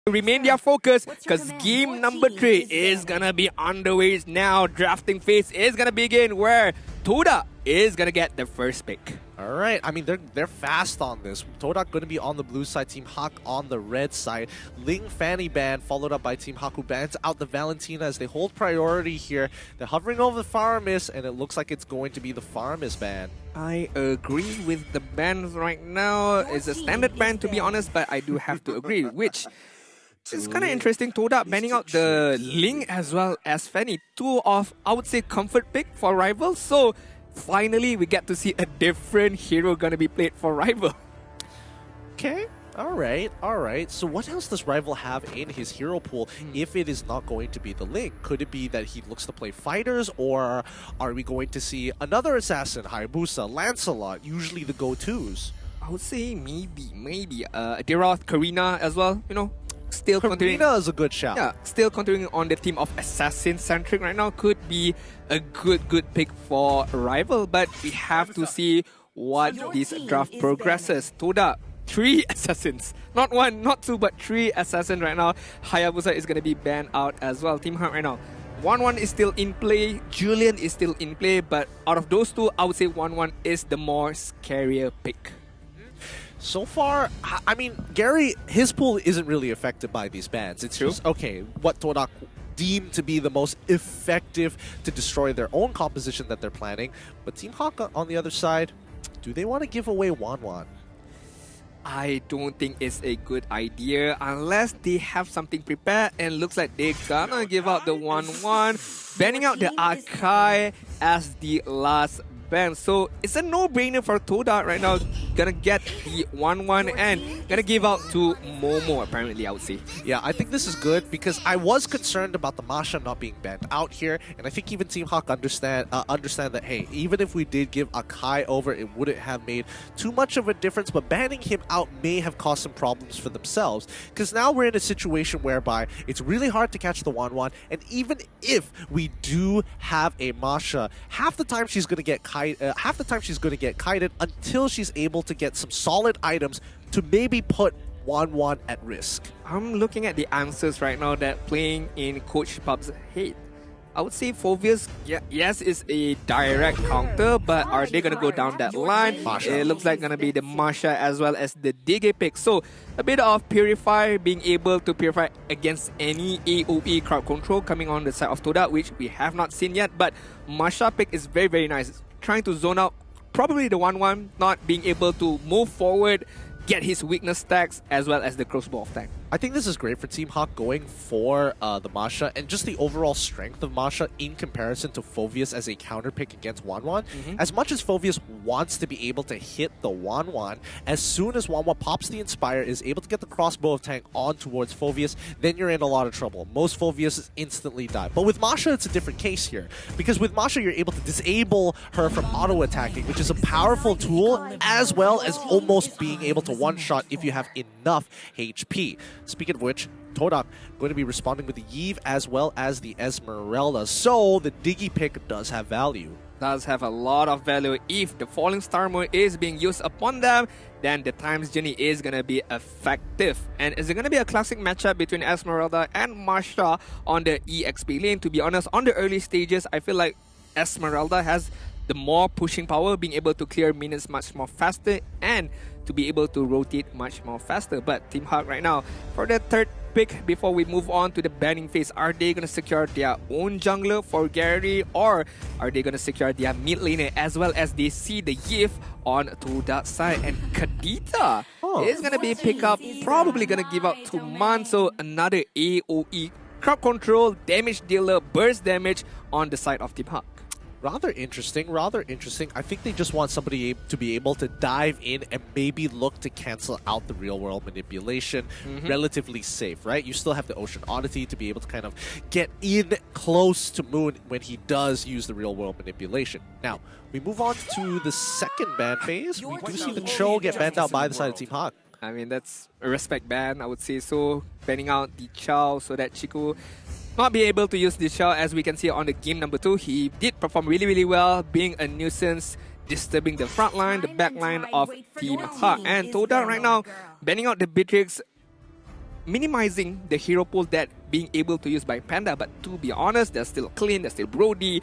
remain their focus because game number 3 is gonna be underway now. Drafting phase is gonna begin where TODAK is gonna get the first pick. All right, I mean, they're fast on this. TODAK going to be on the blue side, Team HAQ on the red side. Ling Fanny ban followed up by Team HAQ, who bans out the Valentina as they hold priority here. They're hovering over the Faramis, and it looks like it's going to be the Faramis ban. I agree with the bans right now. It's a standard ban, to be honest, but I do have to agree, which is kind of interesting. TODAK banning out the Ling as well as Fanny. Two of, I would say, comfort pick for rivals. So finally, we get to see a different hero gonna be played for rival. Okay, all right. So what else does rival have in his hero pool if it is not going to be the Ling? Could it be that he looks to play fighters, or are we going to see another assassin, Hayabusa, Lancelot, usually the go-tos? I would say maybe Adira, Karina as well, you know. Still continuing. Karina is a good shout. Yeah, still continuing on the team of assassin-centric right now. Could be a good pick for a rival, but we have to see what this draft progresses. TODAK, 3 assassins. Not 1, not 2, but 3 assassins right now. Hayabusa is going to be banned out as well. Team HAQ right now. 1-1 is still in play. Julian is still in play, but out of those two, I would say 1-1 is the more scarier pick. So far, I mean, Gary, his pool isn't really affected by these bans. It's just, okay, what TODAK deemed to be the most effective to destroy their own composition that they're planning. But Team HAQ on the other side, do they want to give away Wanwan? I don't think it's a good idea unless they have something prepared, and looks like they're gonna give out the 1-1, banning out the Akai as the last ban. So it's a no-brainer for TODAK right now. Gonna get the 1-1 and gonna give out to Momo, apparently, I would say. Yeah, I think this is good because I was concerned about the Masha not being banned out here, and I think even Team HAQ understand that, hey, even if we did give Akai over, it wouldn't have made too much of a difference, but banning him out may have caused some problems for themselves, because now we're in a situation whereby it's really hard to catch the 1-1, and even if we do have a Masha, half the time she's gonna get kited until she's able to get some solid items to maybe put 1-1 at risk. I'm looking at the answers right now that playing in Coach Pub's head. I would say Phoveus, yes, is a direct counter, but are they going to go down that line? Masha. It looks like going to be the Masha as well as the Diggy pick. So a bit of Purify, being able to Purify against any AoE crowd control coming on the side of TODAK, which we have not seen yet, but Masha pick is very, very nice. Trying to zone out probably the 1-1, not being able to move forward, get his weakness stacks, as well as the crossbow attack. I think this is great for Team HAQ going for the Masha and just the overall strength of Masha in comparison to Phoveus as a counter pick against Wanwan. As much as Phoveus wants to be able to hit the Wanwan, as soon as Wanwan pops the Inspire, is able to get the crossbow tank on towards Phoveus, then you're in a lot of trouble. Most Phoveus instantly die. But with Masha, it's a different case here, because with Masha, you're able to disable her from auto-attacking, which is a powerful tool, as well as almost being able to one-shot if you have enough HP. Speaking of which, TODAK going to be responding with the Yve as well as the Esmeralda. So the Diggy pick does have value. Does have a lot of value. If the Falling Star mode is being used upon them, then the Time's Journey is going to be effective. And is it going to be a classic matchup between Esmeralda and Masha on the EXP lane? To be honest, on the early stages, I feel like Esmeralda has the more pushing power, being able to clear minions much more faster and to be able to rotate much more faster. But Team HAQ right now, for the third pick, before we move on to the banning phase, are they going to secure their own jungler for Gary, or are they going to secure their mid laner, as well as they see the Yve on TODAK side? And Kadita is going to be pick up, probably going to give out to Man, so another AoE crowd control, damage dealer, burst damage on the side of Team HAQ. Rather interesting. I think they just want somebody to be able to dive in and maybe look to cancel out the real-world manipulation. Relatively safe, right? You still have the Ocean Oddity to be able to kind of get in close to Moon when he does use the real-world manipulation. Now, we move on to the second ban phase. We do see the Cho get banned out by the side of Team HAQ. I mean, that's a respect ban, I would say so. Banning out the Chow so that Chiku not be able to use this shell. As we can see on the game number 2, he did perform really well, being a nuisance, disturbing the front line, the back line of Team HAQ. And TODAK right now, banning out the Beatrix minimizing the hero pool that being able to use by Panda. But to be honest, there's still Clean, there's still Brody,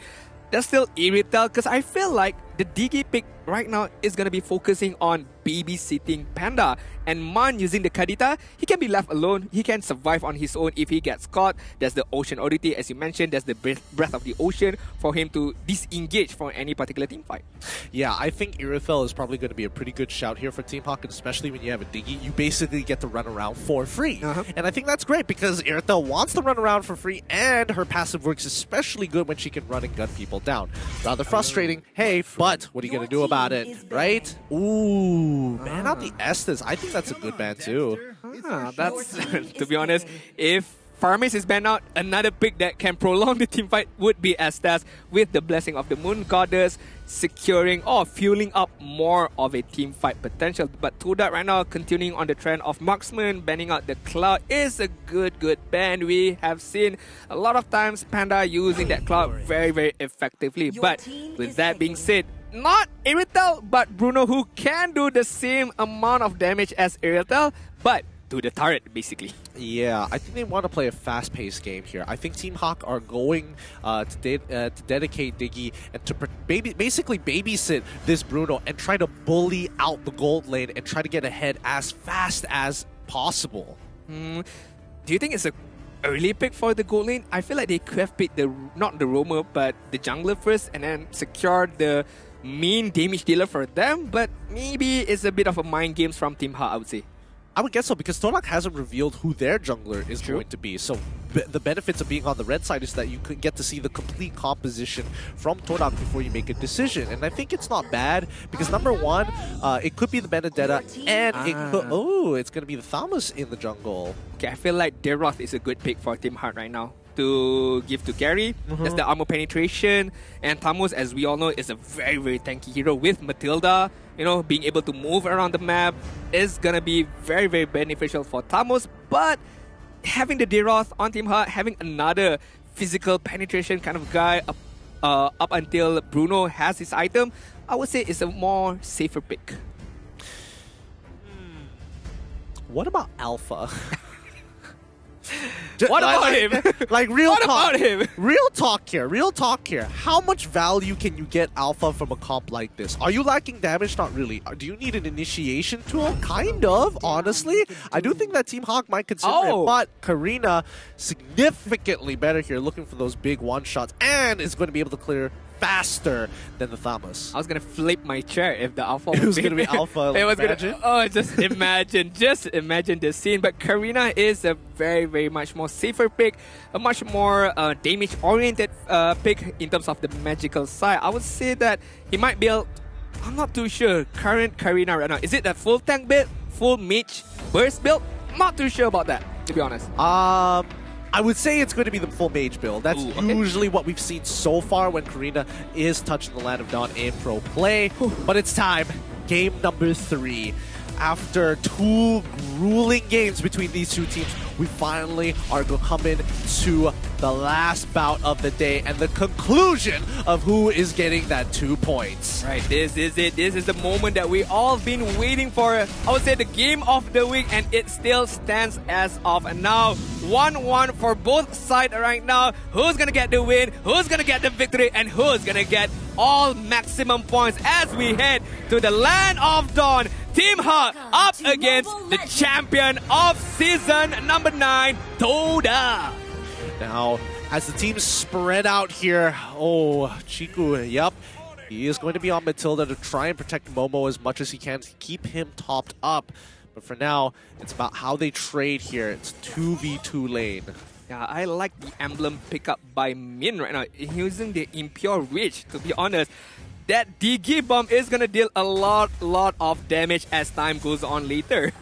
there's still Iritel, because I feel like the DG pick right now is going to be focusing on babysitting Panda. And Man using the Kadita, he can be left alone. He can survive on his own if he gets caught. There's the Ocean Oddity, as you mentioned. There's the Breath of the Ocean for him to disengage from any particular team fight. Yeah, I think Irithel is probably going to be a pretty good shout here for Team HAQ, and especially when you have a Diggy, you basically get to run around for free. And I think that's great because Irithel wants to run around for free, and her passive works especially good when she can run and gun people down. Rather frustrating, hey, but what are you going to do about it, right? Ooh, man out the Estes. I think that's a good ban too. That's, to be honest, if Farmis is banned out, another pick that can prolong the team fight would be Estes, with the Blessing of the Moon Goddess securing or fueling up more of a team fight potential. But TODAK right now, continuing on the trend of Marksman, banning out the Cloud is a good ban. We have seen a lot of times Panda using that Cloud very effectively. But with that being said, not Iritel, but Bruno, who can do the same amount of damage as Iritel, but to the turret, basically. Yeah, I think they want to play a fast-paced game here. I think Team HAQ are going to dedicate Diggy and to basically babysit this Bruno and try to bully out the gold lane and try to get ahead as fast as possible. Do you think it's a early pick for the gold lane? I feel like they could have picked not the roamer, but the jungler first and then secured the main damage dealer for them, but maybe it's a bit of a mind games from Team HAQ, I would say. I would guess so, because TODAK hasn't revealed who their jungler is going to be. So the benefits of being on the red side is that you could get to see the complete composition from TODAK before you make a decision. And I think it's not bad, because number one, it could be the Benedetta, and it could, it's going to be the Thamus in the jungle. Okay, I feel like Deroth is a good pick for Team HAQ right now to give to carry. That's the armor penetration, and Thamus, as we all know, is a very tanky hero with Matilda. You know, being able to move around the map is gonna be very beneficial for Thamus. But having the Deroth on Team HAQ, having another physical penetration kind of guy up until Bruno has his item, I would say it's a more safer pick. What about Alpha? What about him? Like real what talk. About him? Real talk here. How much value can you get Alpha from a comp like this? Are you lacking damage? Not really. Do you need an initiation tool? Kind of, honestly. I do think that Team HAQ might consider it, but Karina significantly better here, looking for those big one-shots, and is going to be able to clear faster than the Thamus. I was gonna flip my chair if the Alpha was going to be Alpha. It was just imagine the scene. But Karina is a very much more safer pick, a much more damage oriented pick in terms of the magical side. I would say that he might build, I'm not too sure, current Karina right now. Is it a full tank build, full mage burst build? I'm not too sure about that, to be honest. I would say it's going to be the full mage build. That's usually what we've seen so far when Karina is touching the Land of Dawn in pro play. But it's time. Game number 3. After 2 grueling games between these two teams, we finally are coming to the last bout of the day and the conclusion of who is getting that 2 points. Right, this is it. This is the moment that we all been waiting for. I would say the game of the week, and it still stands as of now. 1-1 for both sides right now. Who's gonna get the win? Who's gonna get the victory? And who's gonna get all maximum points as we head to the Land of Dawn? Team HAQ up against the champion of season number 9, TODAK. Now, as the teams spread out here, Chiku, yep, he is going to be on Matilda to try and protect Momo as much as he can to keep him topped up. But for now, it's about how they trade here. It's 2v2 lane. Yeah, I like the emblem pickup by Min right now. Using the Impure Reach, to be honest. That DG bomb is gonna deal a lot of damage as time goes on later.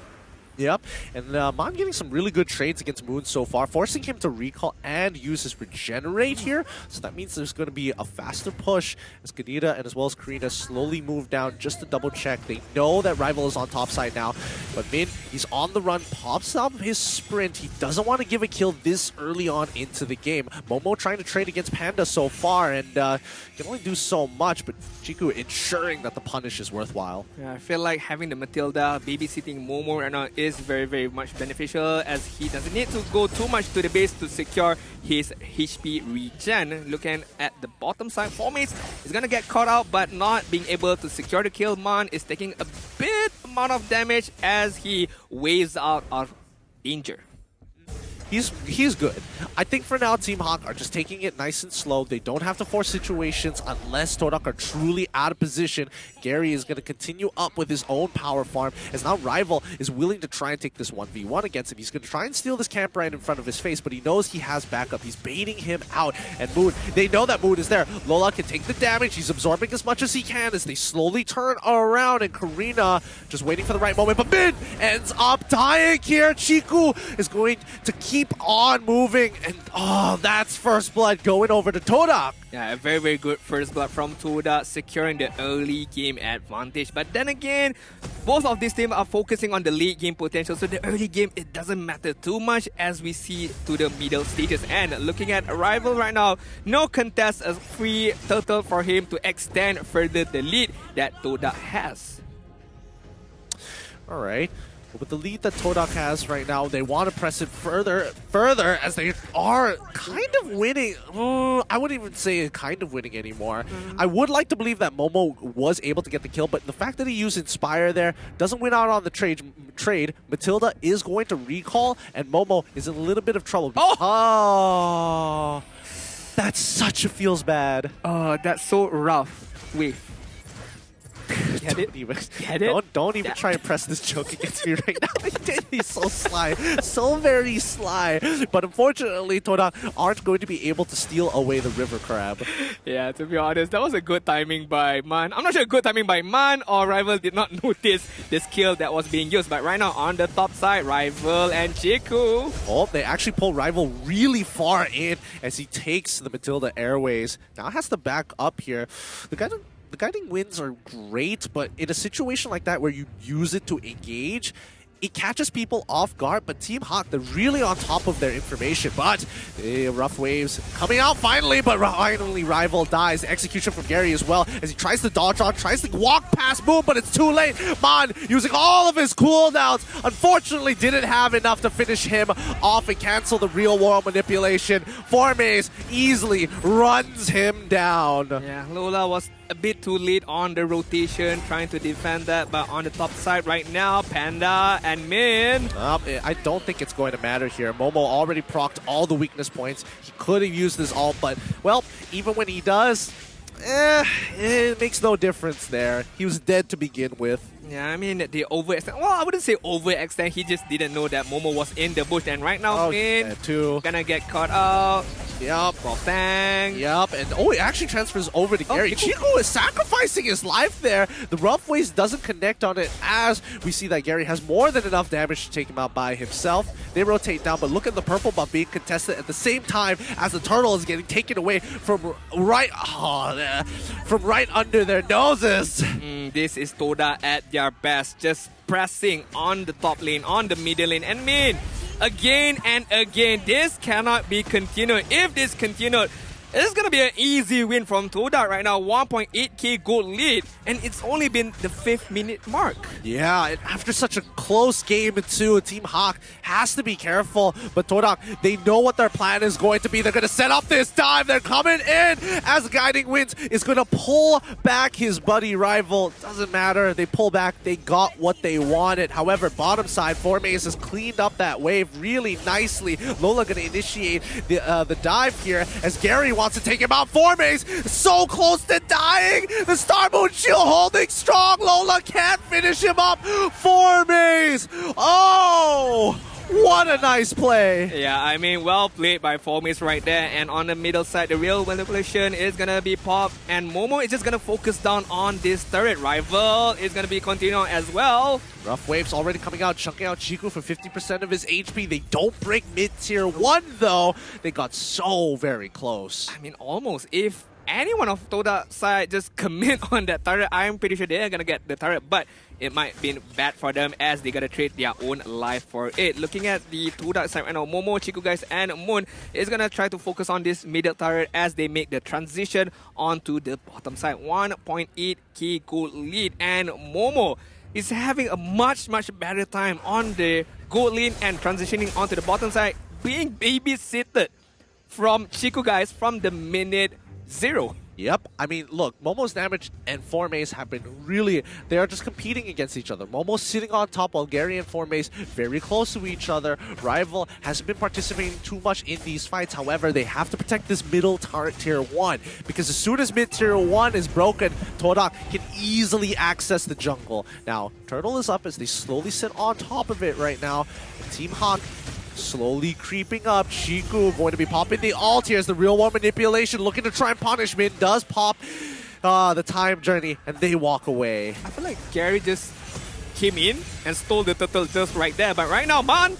Yep, and Mon getting some really good trades against Moon so far, forcing him to recall and use his regenerate here. So that means there's going to be a faster push as Ganita and as well as Karina slowly move down just to double check. They know that Rival is on top side now, but Min, he's on the run, pops up his sprint. He doesn't want to give a kill this early on into the game. Momo trying to trade against Panda so far and can only do so much, but Chiku ensuring that the punish is worthwhile. Yeah, I feel like having the Matilda babysitting Momo right now is is very, very much beneficial as he doesn't need to go too much to the base to secure his HP regen. Looking at the bottom side, Formace is going to get caught out, but not being able to secure the kill. Man is taking a bit amount of damage as he waves out of danger. He's good. I think for now, Team HAQ are just taking it nice and slow. They don't have to force situations unless TODAK are truly out of position. Gary is going to continue up with his own power farm as now Rival is willing to try and take this 1v1 against him. He's going to try and steal this camp right in front of his face, but he knows he has backup. He's baiting him out. And Moon, they know that Moon is there. Lola can take the damage. He's absorbing as much as he can as they slowly turn around. And Karina just waiting for the right moment. But Min ends up dying here. Chiku is going to keep on moving, and oh, that's first blood going over to TODAK. Yeah, a very, very good first blood from TODAK, securing the early game advantage. But then again, both of these teams are focusing on the late game potential, so the early game, it doesn't matter too much as we see to the middle stages. And looking at Rival right now, no contest, a free turtle for him to extend further the lead that TODAK has. All right. With the lead that TODAK has right now, they want to press it further as they are kind of winning. I wouldn't even say kind of winning anymore. I would like to believe that Momo was able to get the kill, but the fact that he used Inspire there doesn't win out on the trade. Matilda is going to recall, and Momo is in a little bit of trouble. Oh, that's such a feels bad. Oh, that's so rough. Wait. Get it? Don't even try and press this joke against me right now. He's so sly. So very sly. But unfortunately, TODAK aren't going to be able to steal away the river crab. Yeah, to be honest, that was a good timing by Man. I'm not sure good timing by Man or Rival did not notice the skill that was being used. But right now, on the top side, Rival and Chiku. Oh, they actually pull Rival really far as he takes the Matilda Airways. Now has to back up here. The guiding winds are great, but in a situation like that where you use it to engage, it catches people off guard, but Team HAQ, they're really on top of their information. But rough waves coming out finally, but finally Rival dies. Execution from Gary as well as he tries to dodge on, tries to walk past Moon, but it's too late. Man using all of his cooldowns, unfortunately didn't have enough to finish him off and cancel the real world manipulation. Formace easily runs him down. Yeah, Lola was a bit too late on the rotation, trying to defend that, but on the top side right now, Panda and Min. I don't think it's going to matter here. Momo already procced all the weakness points. He could have used this ult, but, well, even when he does, it makes no difference there. He was dead to begin with. Yeah, I mean, the overextend. Well, I wouldn't say overextend. He just didn't know that Momo was in the bush. And right now, Min gonna get caught out. Yep. Bang. Yep. And it actually transfers over to Gary. Chiku is sacrificing his life there. The rough waves doesn't connect on it as we see that Gary has more than enough damage to take him out by himself. They rotate down, but look at the purple buff being contested at the same time as the turtle is getting taken away from right under their noses. This is TODAK at their best, just pressing on the top lane, on the middle lane, and Min, again and again, this cannot be continued. If this continued, it's going to be an easy win from TODAK right now. 1.8k gold lead, and it's only been the 5th minute mark. Yeah, and after such a close game too, Team HAQ has to be careful. But TODAK, they know what their plan is going to be. They're going to set up this dive. They're coming in as Guiding Winds is going to pull back his buddy Rival. Doesn't matter. They pull back. They got what they wanted. However, bottom side, Formace has cleaned up that wave really nicely. Lola going to initiate the dive here as Gary wants to take him out. Formace so close to dying. The Star Moon Shield holding strong. Lola can't finish him up. Formace. Oh, what a nice play. Yeah, I mean, well played by Formace right there. And on the middle side, the real manipulation is going to be popped. And Momo is just going to focus down on this turret. Rival is going to be continuing as well. Rough waves already coming out, chunking out Chiku for 50% of his HP. They don't break mid-tier 1, though. They got so very close. I mean, almost. If anyone of TODAK side just commit on that turret, I'm pretty sure they're going to get the turret. But it might be bad for them as they got to trade their own life for it. Looking at the TODAK side right now, Momo, Chiku guys, and Moon is going to try to focus on this middle turret as they make the transition onto the bottom side. 1.8k gold lead, and Momo is having a much better time on the gold lane and transitioning onto the bottom side, being babysitted from Chiku guys from the minute 0. Yep. I mean, look, Momo's damage and Formace have been really... They are just competing against each other. Momo's sitting on top while Gary and Formace very close to each other. Rival hasn't been participating too much in these fights. However, they have to protect this middle turret tier 1. Because as soon as mid tier 1 is broken, TODAK can easily access the jungle. Now, Turtle is up as they slowly sit on top of it right now. Team HAQ slowly creeping up. Chiku going to be popping the ult here as the real world manipulation, looking to try and punish. Min does pop the time journey, and they walk away. I feel like Gary just came in and stole the turtle just right there. But right now, man,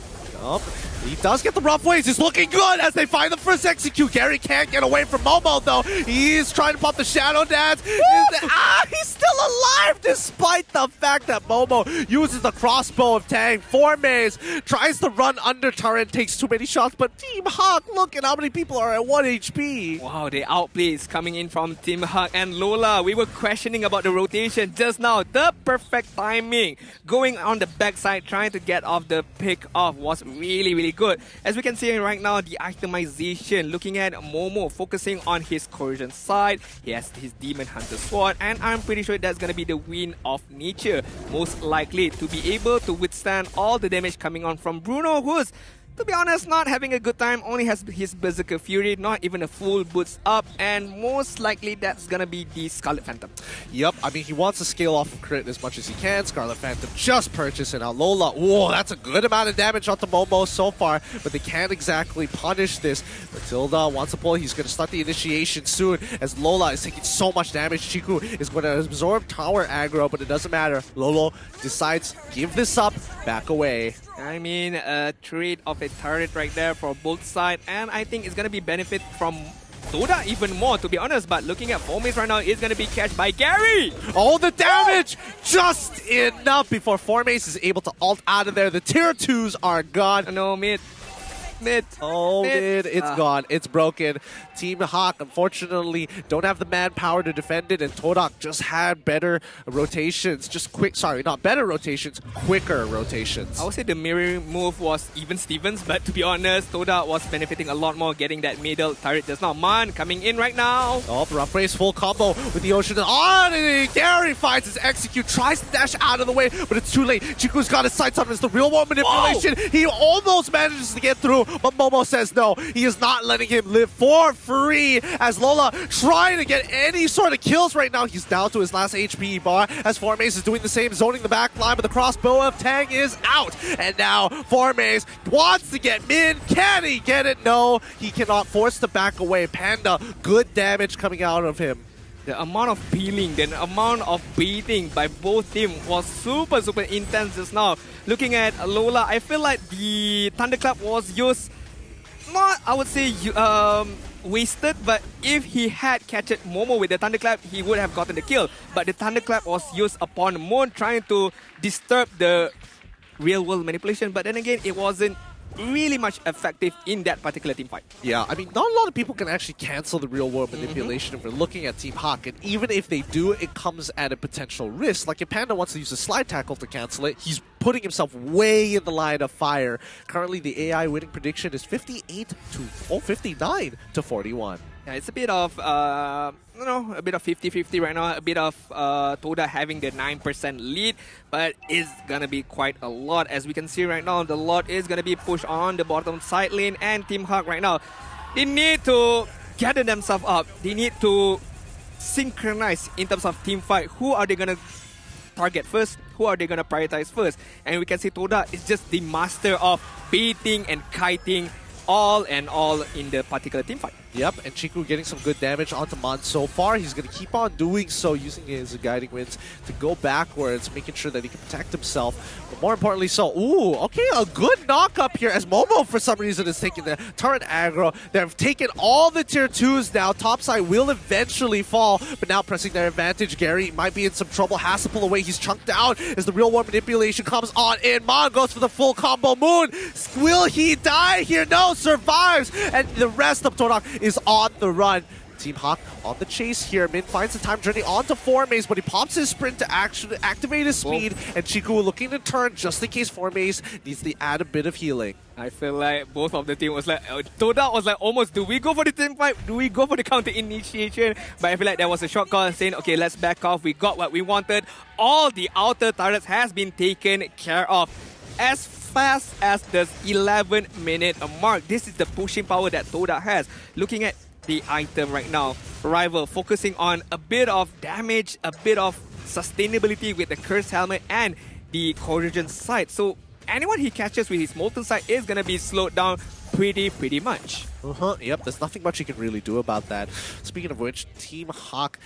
he does get the rough ways. He's looking good as they find the first execute. Gary can't get away from Momo, though. He's trying to pop the Shadow Dance. He's still alive despite the fact that Momo uses the crossbow of Tang. Formace tries to run under turret, takes too many shots, but Team HAQ, look at how many people are at 1 HP. Wow, the outplays coming in from Team HAQ and Lola. We were questioning about the rotation just now. The perfect timing. Going on the backside, trying to get off the pick off was really good. As we can see right now, the itemization, looking at Momo focusing on his Corrosion side. He has his Demon Hunter sword, and I'm pretty sure that's going to be the Wind of Nature, most likely to be able to withstand all the damage coming on from Bruno, who's, to be honest, not having a good time. Only has his Berserker Fury, not even a full boots up, and most likely that's gonna be the Scarlet Phantom. Yep, I mean, he wants to scale off of crit as much as he can. Scarlet Phantom just purchased it. Now Lola, whoa, that's a good amount of damage onto Momo so far, but they can't exactly punish this. Matilda wants to pull. He's gonna start the initiation soon as Lola is taking so much damage. Chiku is gonna absorb tower aggro, but it doesn't matter. Lolo decides, give this up, back away. I mean, a trade of a turret right there for both sides, and I think it's going to be benefit from TODAK even more, to be honest. But looking at Formace right now, it's going to be catched by Gary. All the damage! Just enough before Formace is able to ult out of there. The tier 2s are gone. No, mid. Oh, mid. It's gone. It's broken. Team HAQ, unfortunately, don't have the manpower to defend it, and TODAK just had better rotations. Just quick, sorry, not better rotations, quicker rotations. I would say the mirroring move was even Stevens, but to be honest, TODAK was benefiting a lot more getting that middle turret just now. Man, coming in right now. Oh, rough race, full combo with the Ocean on, and Gary finds his execute, tries to dash out of the way, but it's too late. Chiku's got his sights on him. It's the real world manipulation. Whoa. He almost manages to get through, but Momo says no. He is not letting him live for free as Lola trying to get any sort of kills right now. He's down to his last HP bar as Formace is doing the same, zoning the back line, but the crossbow of Tang is out. And now Formace wants to get Min. Can he get it? No, he cannot. Force to back away. Panda, good damage coming out of him. The amount of peeling, the amount of beating by both teams was super intense just now. Looking at Lola, I feel like the Thunderclap was used, not, I would say, wasted, but if he had catched Momo with the Thunderclap, he would have gotten the kill. But the Thunderclap was used upon Moon, trying to disturb the real-world manipulation. But then again, it wasn't really much effective in that particular team fight. Yeah, I mean, not a lot of people can actually cancel the real-world manipulation if we're looking at Team HAQ, and even if they do, it comes at a potential risk. Like if Panda wants to use a slide tackle to cancel it, he's putting himself way in the line of fire. Currently, the AI winning prediction is 59 to 41. Yeah, it's a bit of, a bit of 50-50 right now. A bit of TODAK having the 9% lead, but it's gonna be quite a lot. As we can see right now, the lot is gonna be pushed on the bottom side lane, and Team HAQ right now, they need to gather themselves up. They need to synchronize in terms of team fight. Who are they gonna target first? Who are they gonna prioritize first? And we can see TODAK is just the master of baiting and kiting all in the particular team fight. Yep, and Chiku getting some good damage onto Mon so far. He's going to keep on doing so, using his guiding winds to go backwards, making sure that he can protect himself. But more importantly so, ooh, okay, a good knock up here as Momo for some reason is taking the turret aggro. They've taken all the tier 2s now. Topside will eventually fall, but now pressing their advantage. Gary might be in some trouble, has to pull away. He's chunked out as the real world manipulation comes on in. Mon goes for the full combo. Moon, will he die here? No, survives, and the rest of TODAK is on the run. Team HAQ on the chase here. Min finds the time journey onto 4maze, but he pops his sprint to activate his speed, and Chiku looking to turn just in case 4maze needs to add a bit of healing. I feel like both of the team was like, TODAK was like almost, do we go for the team fight? Do we go for the counter initiation? But I feel like that was a short call saying, okay, let's back off. We got what we wanted. All the outer turrets has been taken care of. As fast as the 11-minute mark, this is the pushing power that TODAK has. Looking at the item right now, Rival focusing on a bit of damage, a bit of sustainability with the Cursed Helmet and the Corrosion Sight. So anyone he catches with his Molten Sight is going to be slowed down pretty much. Yep, there's nothing much you can really do about that. Speaking of which, Team HAQ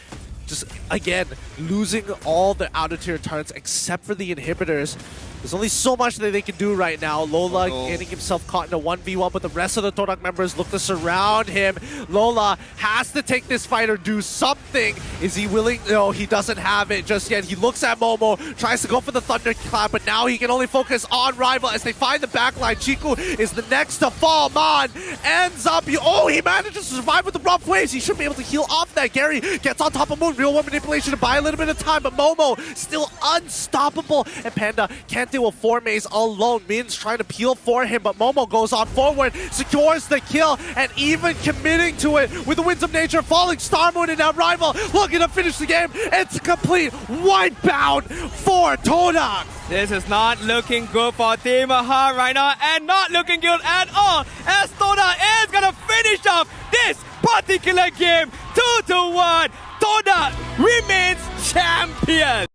just, again, losing all the outer tier turrets except for the inhibitors. There's only so much that they can do right now. Lola getting himself caught in a 1v1, but the rest of the TODAK members look to surround him. Lola has to take this fight or do something. Is he willing? No, he doesn't have it just yet. He looks at Momo, tries to go for the Thunderclap, but now he can only focus on Rival as they find the backline. Chiku is the next to fall. Mon ends up... he manages to survive with the rough waves. He should be able to heal off that. Gary gets on top of Moon. Real World Manipulation to buy a little bit of time, but Momo still unstoppable. And Panda can't deal with 4maze alone. Min's trying to peel for him, but Momo goes on forward, secures the kill, and even committing to it with the Winds of Nature falling. Starmoon and now Rival looking to finish the game. It's a complete wipeout for TODAK. This is not looking good for Team HAQ right now, and not looking good at all, as TODAK is gonna finish off this particular game 2-1. TODAK remains champion.